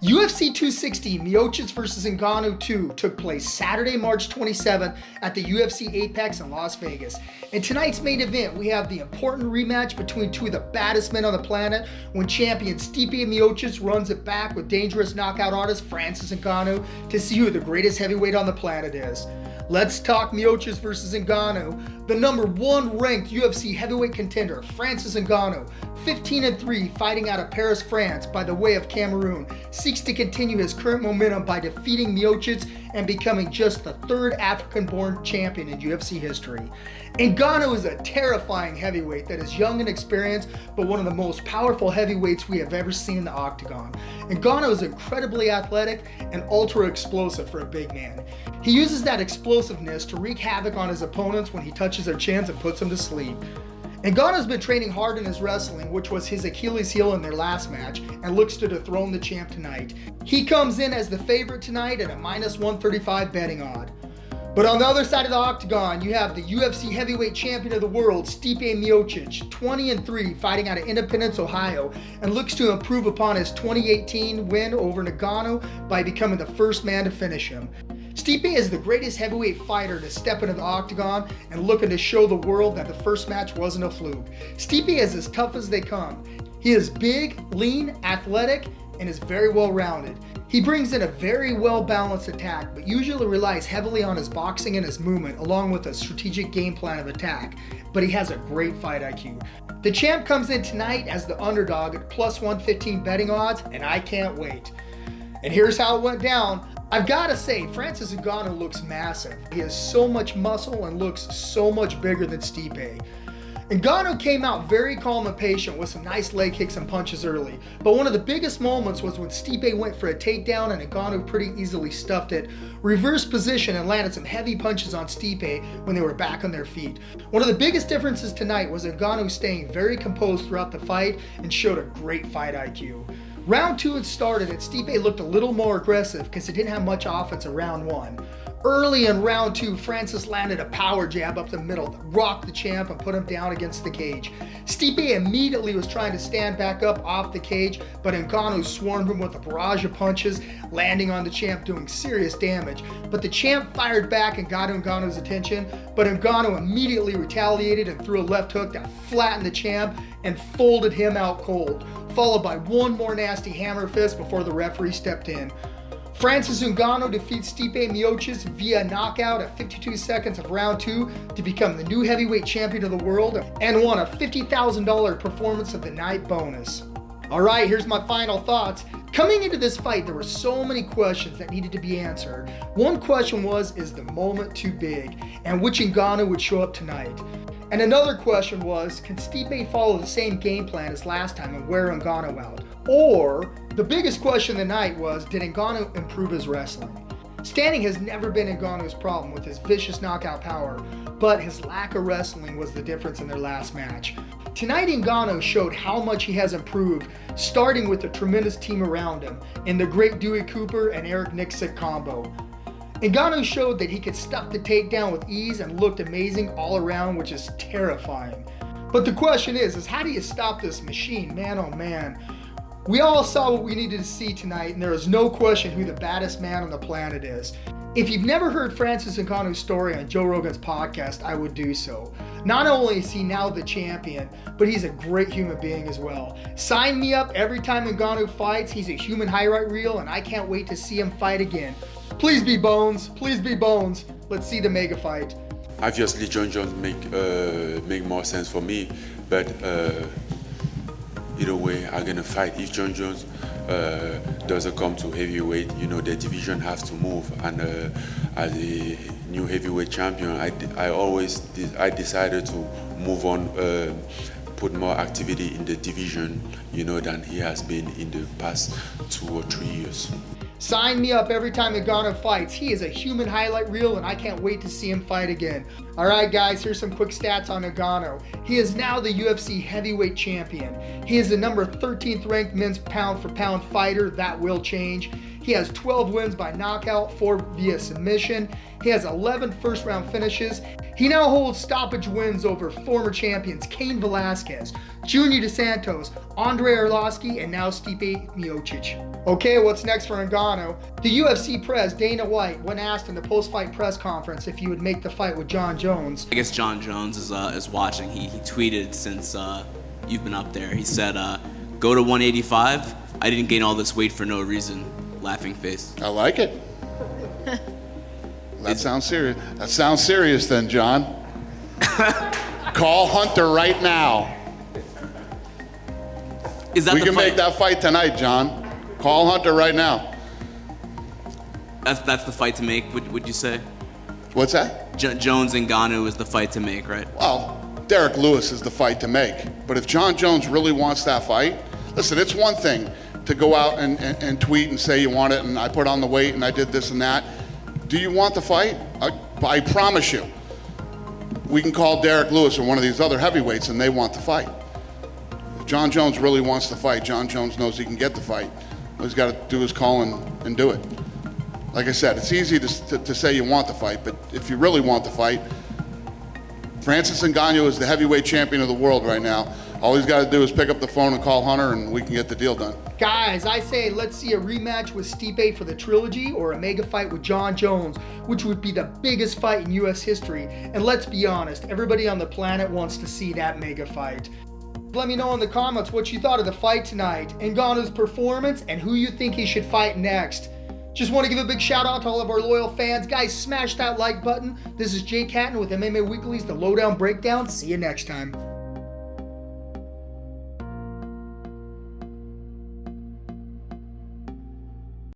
UFC 260 Miocic vs. Ngannou 2 took place Saturday, March 27th at the UFC Apex in Las Vegas. In tonight's main event, we have the important rematch between two of the baddest men on the planet when champion Stipe Miocic runs it back with dangerous knockout artist Francis Ngannou to see who the greatest heavyweight on the planet is. Let's talk Miocic vs. Ngannou. The number one ranked UFC heavyweight contender, Francis Ngannou, 15-3, fighting out of Paris, France by the way of Cameroon, seeks to continue his current momentum by defeating Miocic and becoming just the third African-born champion in UFC history. Ngannou is a terrifying heavyweight that is young and experienced, but one of the most powerful heavyweights we have ever seen in the octagon. Ngannou is incredibly athletic and ultra explosive for a big man. He uses that explosiveness to wreak havoc on his opponents when he touches their chins and puts them to sleep. Ngannou's been training hard in his wrestling, which was his Achilles heel in their last match, and looks to dethrone the champ tonight. He comes in as the favorite tonight at a -135 betting odd. But on the other side of the octagon, you have the UFC heavyweight champion of the world, Stipe Miocic, 20-3, fighting out of Independence, Ohio, and looks to improve upon his 2018 win over Ngannou by becoming the first man to finish him. Stipe is the greatest heavyweight fighter to step into the octagon and looking to show the world that the first match wasn't a fluke. Stipe is as tough as they come. He is big, lean, athletic, and is very well rounded. He brings in a very well-balanced attack, but usually relies heavily on his boxing and his movement, along with a strategic game plan of attack, but he has a great fight IQ. The champ comes in tonight as the underdog at +115 betting odds, and I can't wait. And here's how it went down. I've got to say, Francis Ngannou looks massive. He has so much muscle and looks so much bigger than Stipe. Ngannou came out very calm and patient with some nice leg kicks and punches early, but one of the biggest moments was when Stipe went for a takedown and Ngannou pretty easily stuffed it, reversed position and landed some heavy punches on Stipe when they were back on their feet. One of the biggest differences tonight was Ngannou staying very composed throughout the fight and showed a great fight IQ. Round 2 had started and Stipe looked a little more aggressive because he didn't have much offense in round 1. Early in round 2, Francis landed a power jab up the middle that rocked the champ and put him down against the cage. Stipe immediately was trying to stand back up off the cage, but Ngannou swarmed him with a barrage of punches, landing on the champ doing serious damage. But the champ fired back and got Ngannou's attention, but Ngannou immediately retaliated and threw a left hook that flattened the champ and folded him out cold, followed by one more nasty hammer fist before the referee stepped in. Francis Ngannou defeats Stipe Miocic via knockout at 52 seconds of round 2 to become the new heavyweight champion of the world and won a $50,000 performance of the night bonus. Alright, here's my final thoughts. Coming into this fight, there were so many questions that needed to be answered. One question was, is the moment too big? And which Ngannou would show up tonight? And another question was, can Stipe follow the same game plan as last time and wear Ngannou out? Or, the biggest question of the night was, did Ngannou improve his wrestling? Standing has never been Ngannou's problem with his vicious knockout power, but his lack of wrestling was the difference in their last match. Tonight Ngannou showed how much he has improved, starting with the tremendous team around him in the great Dewey Cooper and Eric Nicksick combo. Ngannou showed that he could stuff the takedown with ease and looked amazing all around, which is terrifying. But the question is how do you stop this machine? Man, oh man. We all saw what we needed to see tonight, and there is no question who the baddest man on the planet is. If you've never heard Francis Ngannou's story on Joe Rogan's podcast, I would do so. Not only is he now the champion, but he's a great human being as well. Sign me up every time Ngannou fights. He's a human highlight reel, and I can't wait to see him fight again. Please be Bones. Please be Bones. Let's see the mega fight. Obviously, John Jones make more sense for me, but either way, I'm gonna fight. If John Jones doesn't come to heavyweight, the division has to move. And as a new heavyweight champion, I decided to move on, put more activity in the division, than he has been in the past 2 or 3 years. Sign me up every time Ngannou fights. He is a human highlight reel, and I can't wait to see him fight again. Alright guys, here's some quick stats on Ngannou. He is now the UFC heavyweight champion. He is the number 13th ranked men's pound for pound fighter. That will change. He has 12 wins by knockout, 4 via submission. He has 11 first-round finishes. He now holds stoppage wins over former champions Cain Velasquez, Junior Dos Santos, Andre Arlovski, and now Stipe Miocic. Okay, what's next for Ngannou? The UFC press, Dana White, when asked in the post-fight press conference if he would make the fight with Jon Jones. I guess Jon Jones is watching. He tweeted since you've been up there. He said, go to 185. I didn't gain all this weight for no reason. Laughing face. I like it. That sounds serious. That sounds serious then, John. Call Hunter right now. Is that we the can fight? make that fight tonight, John. Call Hunter right now. That's the fight to make, would you say? What's that? Jones and Ngannou is the fight to make, right? Well, Derek Lewis is the fight to make. But if Jon Jones really wants that fight, listen, it's one thing to go out and tweet and say you want it and I put on the weight and I did this and that. Do you want the fight? I promise you, we can call Derek Lewis or one of these other heavyweights and they want the fight. If Jon Jones really wants the fight, Jon Jones knows he can get the fight. All he's got to do is call and do it. Like I said, it's easy to say you want the fight, but if you really want the fight, Francis Ngannou is the heavyweight champion of the world right now. All he's got to do is pick up the phone and call Hunter and we can get the deal done. Guys, I say let's see a rematch with Stipe for the trilogy or a mega fight with Jon Jones, which would be the biggest fight in US history. And let's be honest, everybody on the planet wants to see that mega fight. Let me know in the comments what you thought of the fight tonight, Ngannou's performance, and who you think he should fight next. Just want to give a big shout out to all of our loyal fans. Guys, smash that like button. This is Jake Hattan with MMA Weekly's The Lowdown Breakdown. See you next time.